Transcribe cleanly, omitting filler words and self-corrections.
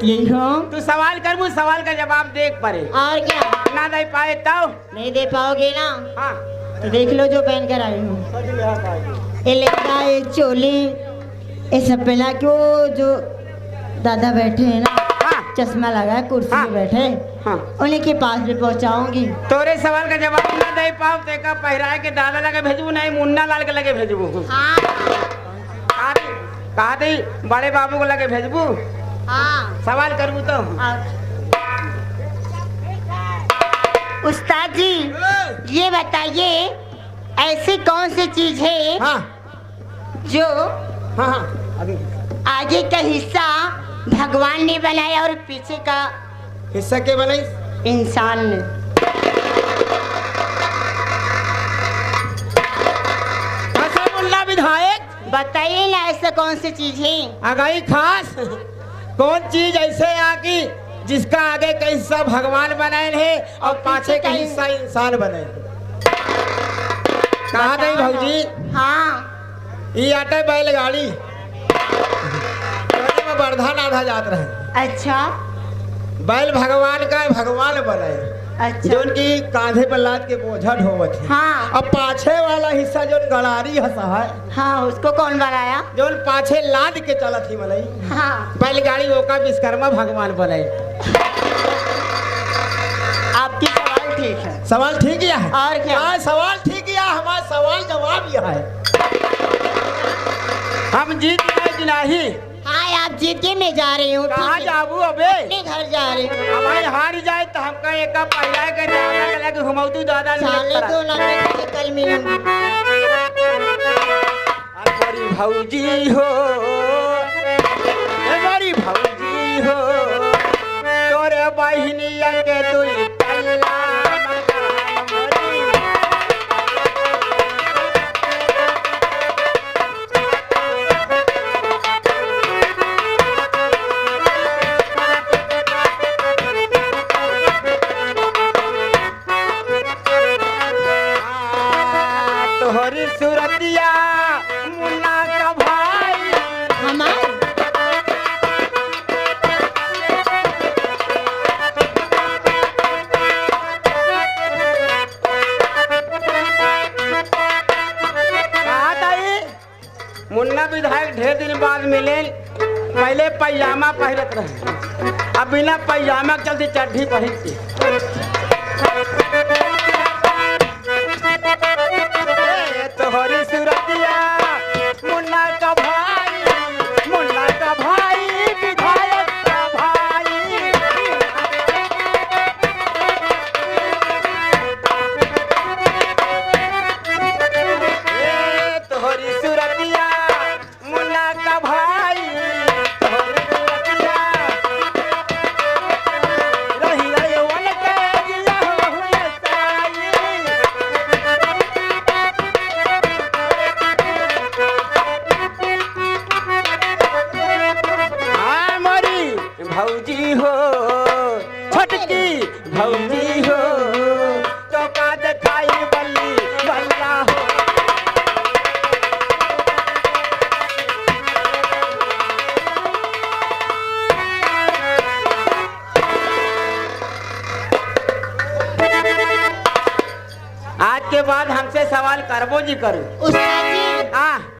यही हो। तू सवाल कर, मुझे सवाल का जवाब देख पड़े। और क्या? ना दे पाए तब नहीं दे पाओगे ना? हाँ तो देख लो जो पहन कर आई हूँ। ये लहंगा, ये चोली, ये सब पहना के वो जो दादा बैठे हैं ना, हाँ चश्मा लगा है, कुर्सी हाँ। पे बैठे, हाँ। उन्हीं के पास भी पहुँचाऊंगी। तोरे सवाल का जवाब ना दे पाओ तेका पहराए के दादा लगे भेजबू, नहीं मुन्ना लाल के लगे भेजबू। हाँ कहा दी बड़े बाबू को लगे भेजबू। हाँ। सवाल करूँ तो उस्ताद जी ये बताइए, ऐसी कौन सी चीज है हाँ जो हाँ हाँ अभी आगे का हिस्सा भगवान ने बनाया और पीछे का हिस्सा के बनाई इंसान ने? मुल्ला विधायक बताइए ना, ऐसा कौन सी चीज है? आगाई खास कौन चीज ऐसे आकी जिसका आगे का हिस्सा भगवान बनाए है और पाछे का हिस्सा इंसान बनाए। कहा नहीं भौजी? हाँ। ये आटे बैलगाड़ी में बर्धा नाधा जात रहे। अच्छा बैल भगवान का भगवान बनाए, अच्छा। जो उनकी कांधे पर लाद के बोझा ढोवत है। हाँ। अब पाछे वाला हिस्सा जो गड़ारी हंसा है, हाँ, उसको कौन बनाया? जो पाछे लाद के चलत ही मलाई हाँ। बैलगाड़ी वो का विश्वकर्मा भगवान बनाए। आपकी सवाल ठीक है। सवाल ठीक है और क्या? सवाल ठीक है, हमारा सवाल जवाब यह है। हम जीत गए कि नहीं? हाँ, आप जीत के मैं जा रही हूँ। कहाँ जाबू अबे? अपने घर जा रही हूँ। हमारे हार जाए तो हमका एक पहला के दादा के लगे घुमाऊ दादा साले तो लगे कल मिलूंगी। बड़ी भौजी हो, बड़ी भौजी हो, तोरे बहिनिया के दुई तल्ला मकान मोरी। तोहरी सूरतिया मुन्ना का भाई हमार मुन्ना विधायक ढेर दिन बाद मिले। पहले पैजामा पहनत रहे, अब बिना पैजामा के चलती चड्ढी पहनती। तोहरी सूरतिया मुन्ना का भाई, मुन्ना का भाई, विधायक का भाई। तोहरी सूरतिया मुन्ना का भाई, तोहरी सूरतिया रही रही वन के जिया हुए साई। हाँ मोरी भौजी हो, छोटकी भौजी हो, तो का दिखाई बल्ली बल्ला हो। आज के बाद हमसे सवाल करबो जी करूं। उस्ताद जी हाँ